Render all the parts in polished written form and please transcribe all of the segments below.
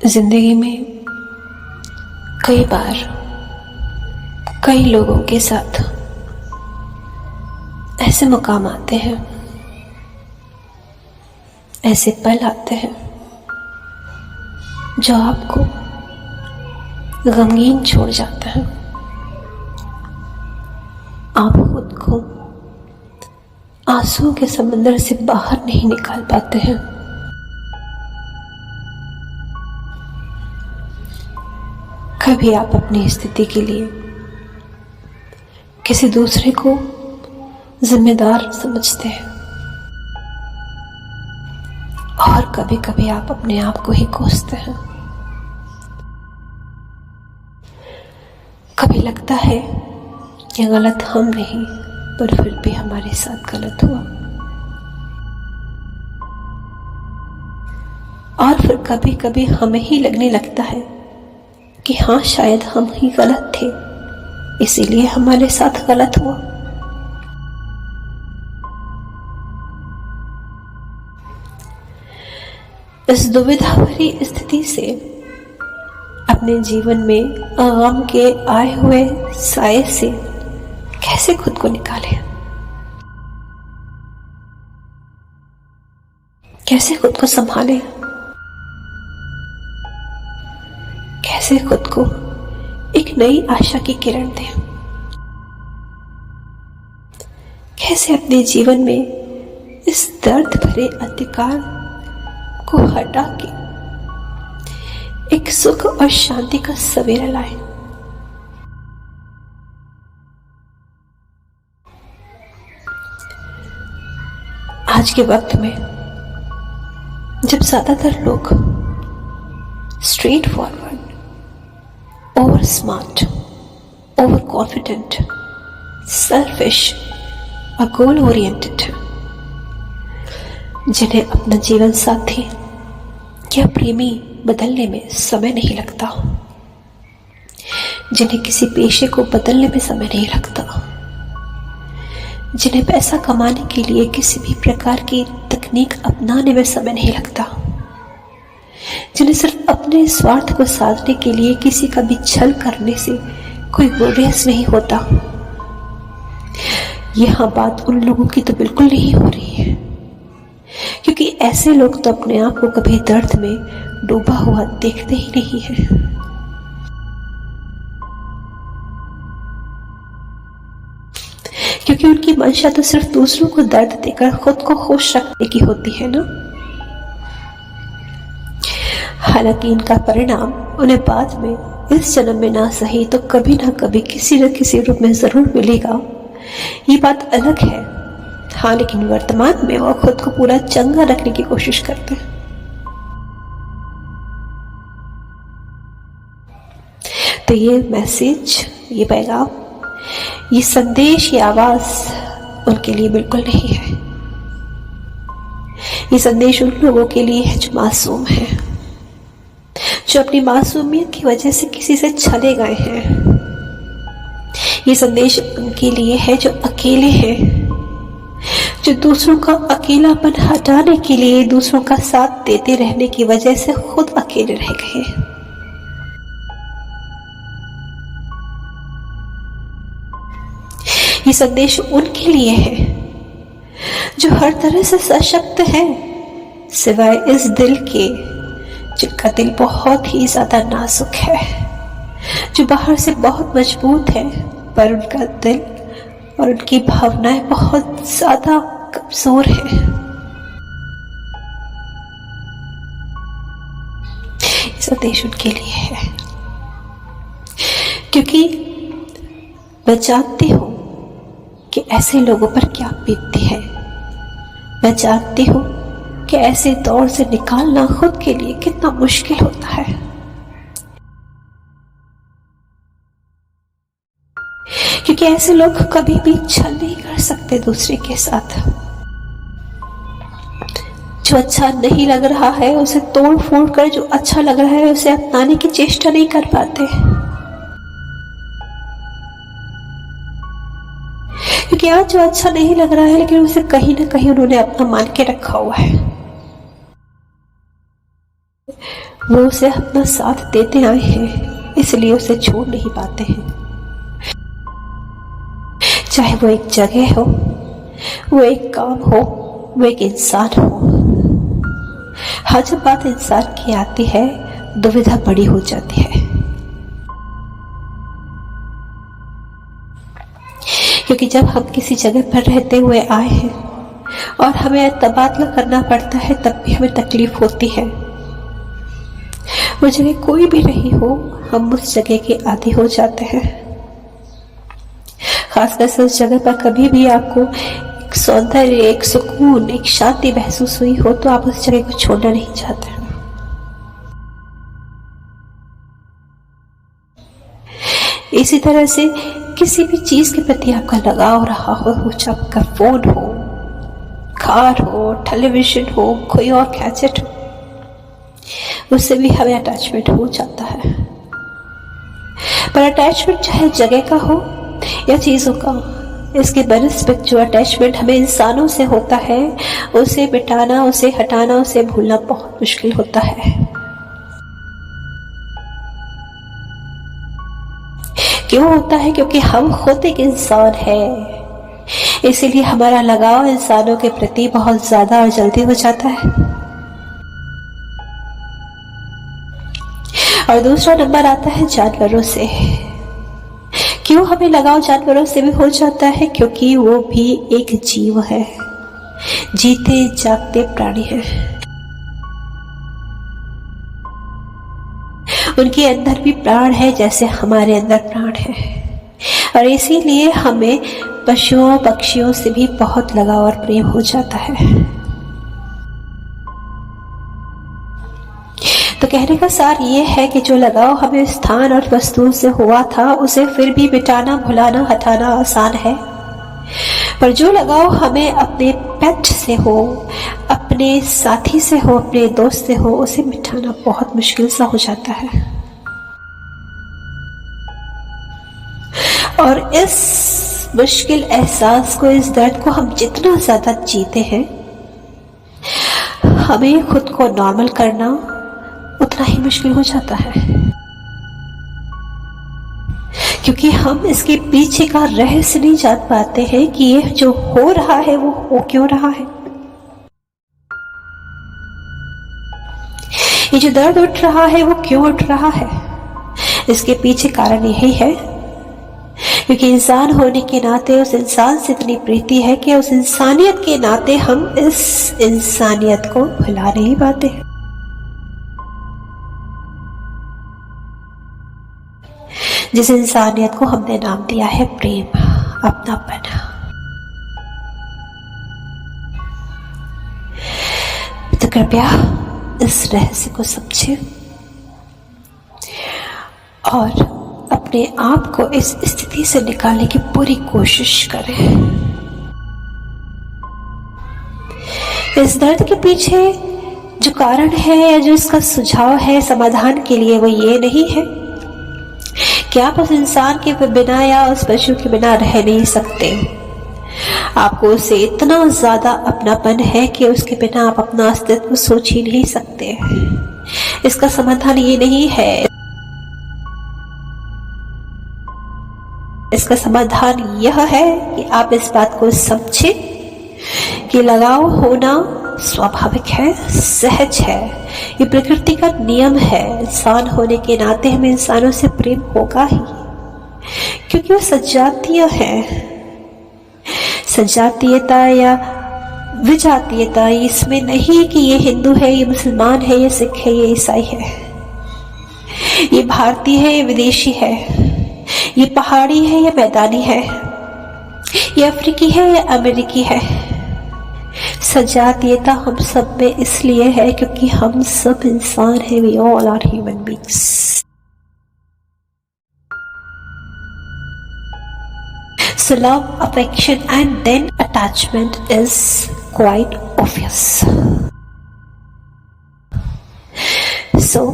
जिंदगी में कई बार कई लोगों के साथ ऐसे मुकाम आते हैं, ऐसे पल आते हैं जो आपको गमगीन छोड़ जाता है। आप खुद को आंसुओं के समंदर से बाहर नहीं निकाल पाते हैं। कभी आप अपनी स्थिति के लिए किसी दूसरे को जिम्मेदार समझते हैं और कभी कभी आप अपने आप को ही कोसते हैं। कभी लगता है कि गलत हम नहीं, पर फिर भी हमारे साथ गलत हुआ। और फिर कभी कभी हमें ही लगने लगता है कि हाँ, शायद हम ही गलत थे, इसीलिए हमारे साथ गलत हुआ। इस दुविधा भरी स्थिति से अपने जीवन में गम के आए हुए साए से कैसे खुद को निकालें, कैसे खुद को संभालें, कैसे खुद को एक नई आशा की किरण दें, कैसे अपने जीवन में इस दर्द भरे अंधकार को हटा के एक सुख और शांति का सवेरा लाएं। आज के वक्त में जब ज्यादातर लोग straight forward, over smart, over confident, selfish और गोल ओरिएंटेड है, जिन्हें अपना जीवन साथी या प्रेमी बदलने में समय नहीं लगता, जिन्हें किसी पेशे को बदलने में समय नहीं लगता, जिन्हें पैसा कमाने के लिए किसी भी प्रकार की तकनीक अपनाने में समय नहीं लगता, जिन्हें सिर्फ अपने स्वार्थ को साधने के लिए किसी का भी छल करने से कोई गुरेज नहीं होता। यह बात उन लोगों की तो बिल्कुल नहीं हो रही है, क्योंकि ऐसे लोग तो अपने आप को कभी दर्द में डूबा हुआ देखते ही नहीं है। क्योंकि उनकी मंशा तो सिर्फ दूसरों को दर्द देकर खुद को खुश रखने की होती है ना। हालांकि इनका परिणाम उन्हें बाद में इस जन्म में ना सही तो कभी ना कभी किसी न किसी रूप में जरूर मिलेगा, ये बात अलग है। हाँ, लेकिन वर्तमान में वो खुद को पूरा चंगा रखने की कोशिश करते हैं। तो ये मैसेज, ये पैगाम, ये संदेश, ये आवाज उनके लिए बिल्कुल नहीं है। ये संदेश उन लोगों के लिए है जो मासूम है, जो अपनी मासूमियत की वजह से किसी से छले गए हैं। ये संदेश उनके लिए है जो अकेले हैं, जो दूसरों का अकेलापन हटाने के लिए दूसरों का साथ देते रहने की वजह से खुद अकेले रह गए। ये संदेश उनके लिए है जो हर तरह से सशक्त है, सिवाय इस दिल के जिनका दिल बहुत ही ज्यादा नाजुक है, जो बाहर से बहुत मजबूत है पर उनका दिल और उनकी भावनाएं बहुत ज्यादा कमजोर है। ये संदेश उनके लिए है, क्योंकि मैं जानती हूं कि ऐसे लोगों पर क्या बीतती है। मैं जानती हूं कि ऐसे दौर से निकालना खुद के लिए कितना मुश्किल होता है। क्योंकि ऐसे लोग कभी भी छल नहीं कर सकते दूसरे के साथ। जो अच्छा नहीं लग रहा है उसे तोड़ फोड़ कर जो अच्छा लग रहा है उसे अपनाने की चेष्टा नहीं कर पाते, क्योंकि आज जो अच्छा नहीं लग रहा है लेकिन उसे कहीं ना कहीं उन्होंने अपना मान के रखा हुआ है। वो उसे अपना साथ देते आए हैं, इसलिए उसे छोड़ नहीं पाते हैं। चाहे वो एक जगह हो, वो एक काम हो, वो एक इंसान हो। हाँ, जब बात इंसान की आती है दुविधा बड़ी हो जाती है, क्योंकि जब हम किसी जगह पर रहते हुए आए हैं और हमें तबादला करना पड़ता है तब भी हमें तकलीफ होती है। वो जगह कोई भी नहीं हो, हम उस जगह के आदी हो जाते हैं। खासकर से उस जगह पर कभी भी आपको एक सौंदर्य, एक सुकून, एक शांति महसूस हुई हो तो आप उस जगह को छोड़ना नहीं चाहते। इसी तरह से किसी भी चीज के प्रति आपका लगाव रहा हो, चाहे आपका फोन हो, कार हो, टेलीविजन हो, कोई और गैजेट हो, उससे भी हमें अटैचमेंट हो जाता है। पर अटैचमेंट चाहे जगह का हो या चीजों का, इसके बनिस्बत जो अटैचमेंट हमें इंसानों से होता है उसे मिटाना, उसे हटाना, उसे भूलना बहुत मुश्किल होता है। क्यों होता है? क्योंकि हम खुद एक इंसान है, इसीलिए हमारा लगाव इंसानों के प्रति बहुत ज्यादा और जल्दी हो जाता है। और दूसरा नंबर आता है जानवरों से। क्यों हमें लगाव जानवरों से भी हो जाता है? क्योंकि वो भी एक जीव है, जीते जागते प्राणी है। उनके अंदर भी प्राण है जैसे हमारे अंदर प्राण है, और इसीलिए हमें पशुओं पक्षियों से भी बहुत लगाव और प्रेम हो जाता है। तो कहने का सार ये है कि जो लगाव हमें स्थान और वस्तुओं से हुआ था उसे फिर भी मिटाना, भुलाना, हटाना आसान है, पर जो लगाव हमें अपने पेट से हो, अपने साथी से हो, अपने दोस्त से हो, उसे मिटाना बहुत मुश्किल सा हो जाता है। और इस मुश्किल एहसास को, इस दर्द को हम जितना ज्यादा जीते हैं, हमें खुद को नॉर्मल करना उतना ही मुश्किल हो जाता है, क्योंकि हम इसके पीछे का रहस्य नहीं जान पाते हैं कि ये जो हो रहा है वो हो क्यों रहा है। ये जो दर्द उठ रहा है वो क्यों उठ रहा है? इसके पीछे कारण यही है क्योंकि इंसान होने के नाते उस इंसान से इतनी प्रीति है कि उस इंसानियत के नाते हम इस इंसानियत को भुला नहीं पाते। जिस इंसानियत को हमने नाम दिया है प्रेम, अपनापन। तो कृपया इस रहस्य को समझें और अपने आप को इस स्थिति से निकालने की पूरी कोशिश करें। इस दर्द के पीछे जो कारण है या जो इसका सुझाव है समाधान के लिए, वो ये नहीं है कि आप उस इंसान के बिना या उस पशु के बिना रह नहीं सकते। आपको उसे इतना ज्यादा अपनापन है कि उसके बिना आप अपना अस्तित्व सोच ही नहीं सकते। इसका समाधान ये नहीं है, इसका समाधान यह है कि आप इस बात को समझें कि लगाव होना स्वाभाविक है, सहज है, ये प्रकृति का नियम है। इंसान होने के नाते हमें इंसानों से प्रेम होगा ही, क्योंकि वो सजातीय है। सजातीयता या विजातीयता इसमें नहीं कि ये हिंदू है, ये मुसलमान है, ये सिख है, ये ईसाई है, ये भारतीय है, ये विदेशी है, ये पहाड़ी है या मैदानी है, ये अफ्रीकी है या अमेरिकी है। सजातीयता हम सब में इसलिए है क्योंकि हम सब इंसान हैं। We all are human beings. So love, affection and then attachment is quite obvious. So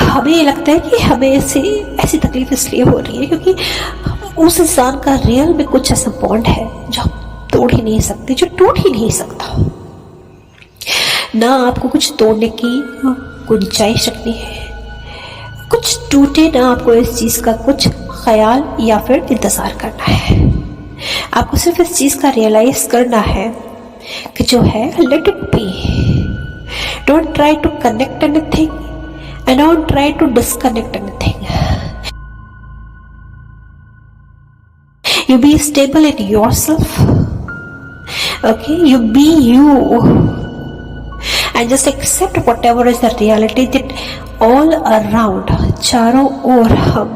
हमें ये लगता है कि हमें ऐसी तकलीफ इसलिए हो रही है क्योंकि उस इंसान का रियल में कुछ ऐसा बॉन्ड है जो हम तोड़ ही नहीं सकते, जो टूट ही नहीं सकता। ना आपको कुछ तोड़ने की गुंजाइश रखनी है, कुछ टूटे ना आपको इस चीज का कुछ ख्याल या फिर इंतजार करना है। आपको सिर्फ इस चीज का रियलाइज करना है कि जो है let it be. Don't try to connect anything and don't try to disconnect anything. You be stable in yourself, okay? You be you and just accept whatever is the reality that all around, चारों ओर हम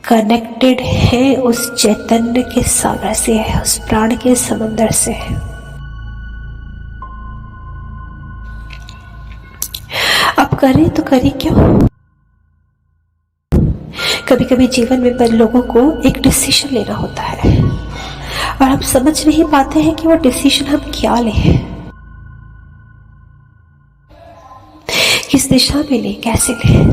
connected हैं उस चैतन्य के सागर से, उस प्राण के समंदर से। अब करें तो करें क्यों? कभी कभी जीवन में पर लोगों को एक डिसीजन लेना होता है और हम समझ नहीं पाते हैं कि वो डिसीजन हम क्या लें, किस दिशा में लें, कैसे लें।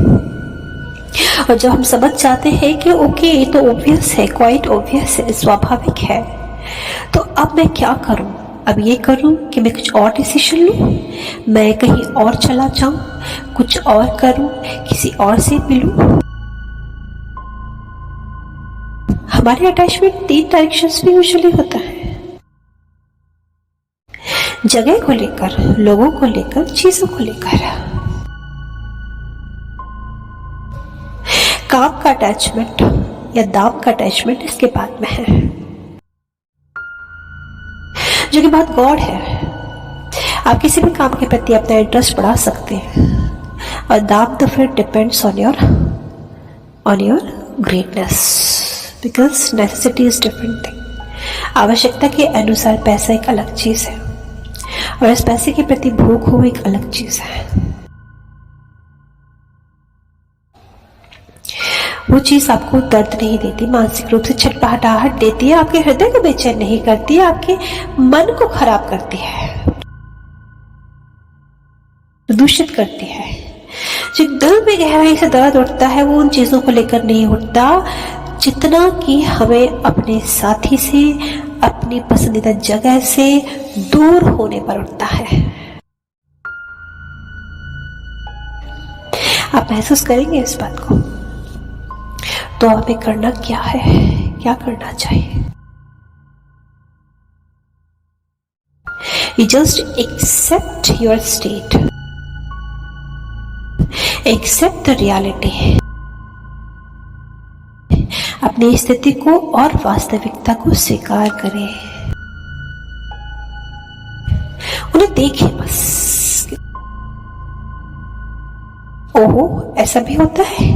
और जब हम समझ जाते हैं कि ओके ये तो ऑब्वियस है, क्वाइट ऑब्वियस है, स्वाभाविक है, तो अब मैं क्या करूं? अब ये करूं कि मैं कुछ और डिसीजन लूं, मैं कहीं और चला जाऊं, कुछ और करूं, किसी और से मिलूं। हमारे अटैचमेंट 3 डायरेक्शंस में यूजुअली होता है, जगह को लेकर, लोगों को लेकर, चीजों को लेकर। काम का अटैचमेंट या दाम का अटैचमेंट इसके बाद में है, जो कि बहुत गॉड है। आप किसी भी काम के प्रति अपना इंटरेस्ट बढ़ा सकते हैं और दाम तो फिर depends on your greatness, because necessity is different thing. आवश्यकता के अनुसार पैसा एक अलग चीज है और इस पैसे के प्रति भूख हो एक अलग चीज है। वो चीज आपको दर्द नहीं देती, मानसिक रूप से छटपटाहट देती है, आपके हृदय को बेचैन नहीं करती है, आपके मन को खराब करती है, दूषित करती है। जो दिल में गहराई से दर्द उठता है वो उन चीजों को लेकर नहीं उठता जितना कि हमें अपने साथी से, अपनी पसंदीदा जगह से दूर होने पर उठता है। आप महसूस करेंगे इस बात को। तो हमें करना क्या है, क्या करना चाहिए? You just accept your state, accept the reality। अपनी स्थिति को और वास्तविकता को स्वीकार करें, उन्हें देखें बस। ओहो, ऐसा भी होता है,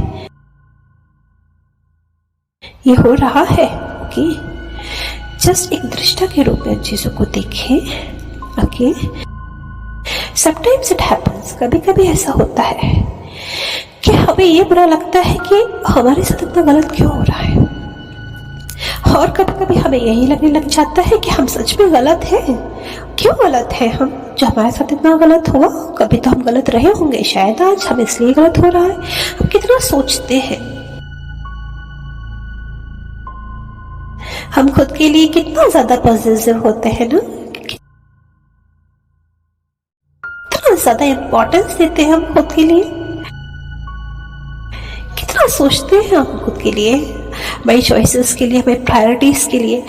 ये हो रहा है, ओके। जस्ट एक दृष्टा के रूप में चीजों को देखें, ओके। समटाइम्स इट हैपन्स, कभी कभी ऐसा होता है कि हमें ये बुरा लगता है कि हमारे साथ इतना गलत क्यों हो रहा है, और कभी कभी हमें यही लगने लग जाता है कि हम सच में गलत हैं। क्यों गलत हैं हम, जो हमारे साथ इतना गलत हुआ? कभी तो हम गलत रहे होंगे, शायद आज हम इसलिए गलत हो रहा है। हम कितना सोचते हैं, हम खुद के लिए कितना ज्यादा पॉजिटिव होते हैं ना, कितना ज्यादा इंपॉर्टेंस देते हैं हम खुद के लिए, कितना सोचते हैं हम खुद के लिए, हमारी चॉइसेस के लिए, हमारी प्रायोरिटीज के लिए।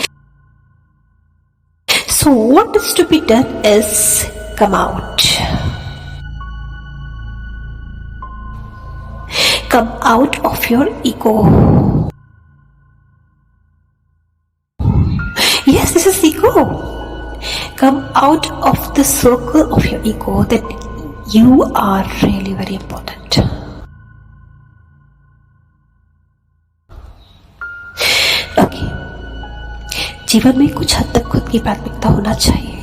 So what is to be done is come out, come out of your ego. Yes, this is ego. Come out of the circle of your ego that you are really very important. Okay. जीवन में कुछ हद तक खुद की प्राथमिकता होना चाहिए,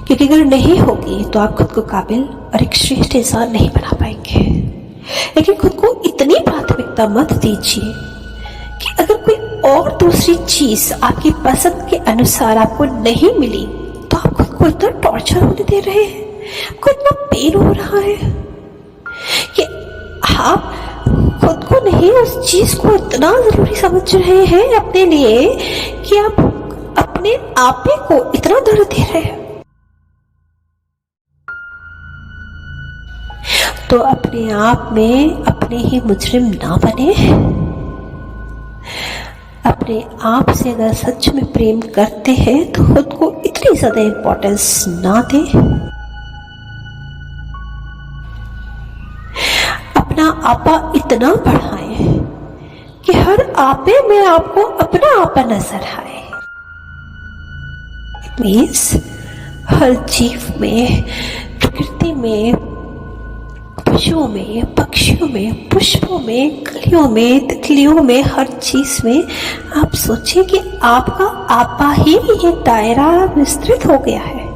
क्योंकि अगर नहीं होगी तो आप खुद को काबिल और एक श्रेष्ठ इंसान नहीं बना पाएंगे। लेकिन खुद को इतनी प्राथमिकता मत दीजिए कि अगर कोई और दूसरी चीज आपकी पसंद के अनुसार आपको नहीं मिली तो आप खुद को इतना टॉर्चर होने दे रहे हैं, आपको इतना पेन हो रहा है कि आप खुद को नहीं, उस चीज को इतना जरूरी समझ रहे हैं अपने लिए कि आप अपने आप को इतना दर्द दे रहे हैं। तो अपने आप में अपने ही मुजरिम ना बने। अपने आप से अगर सच में प्रेम करते हैं तो खुद को इतनी ज्यादा इंपॉर्टेंस ना दें। अपना आपा इतना बढ़ाएं कि हर आपे में आपको अपना आपा नजर आए। इट मीन्स हर जीव में, प्रकृति में, पशुओं में, पक्षियों में, पुष्पों में, कलियों में, तितलियों में, हर चीज में आप सोचिए कि आपका आपा ही ये दायरा विस्तृत हो गया है।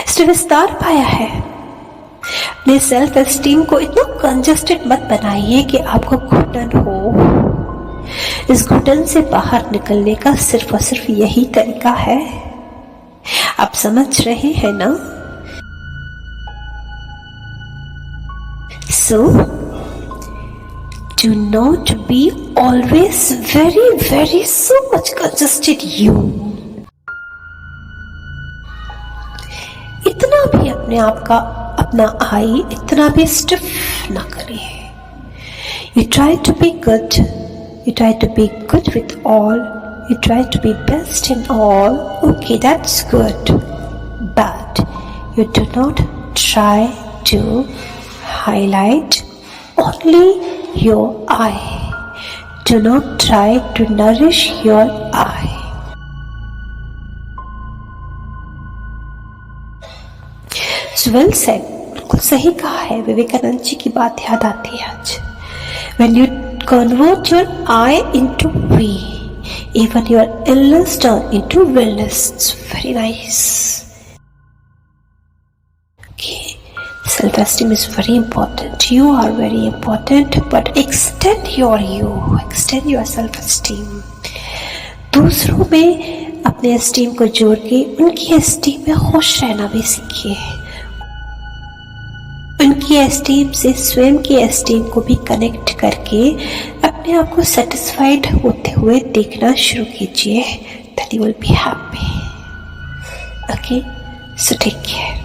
इसने विस्तार पाया है। अपने सेल्फ एस्टीम को इतना कंजस्टेड मत बनाइए कि आपको घुटन हो। इस घुटन से बाहर निकलने का सिर्फ और सिर्फ यही तरीका है। आप समझ रहे हैं ना? So, do not be always very so much congested you. इतना भी अपने आप का अपना आई इतना भी स्टिफ ना करिए। You try to be good. You try to be good with all. You try to be best in all. Okay, that's good. But you do not try to highlight only your eye. Do not try to nourish your eye. Well said. बिल्कुल सही कहा है। विवेकानंद जी की बात याद आती है आज। When you convert your I into we, even your illness turn into wellness. It's very nice. Okay. Self-esteem is very important. You are very important, but extend your you. Extend your self-esteem. दूसरों में अपने esteem को जोड़ के उनकी esteem में खुश रहना भी सीखिए। उनकी एस्टीम से स्वयं की एस्टीम को भी कनेक्ट करके अपने आप को सेटिस्फाइड होते हुए देखना शुरू कीजिए। Then you will be happy. Okay, so take care.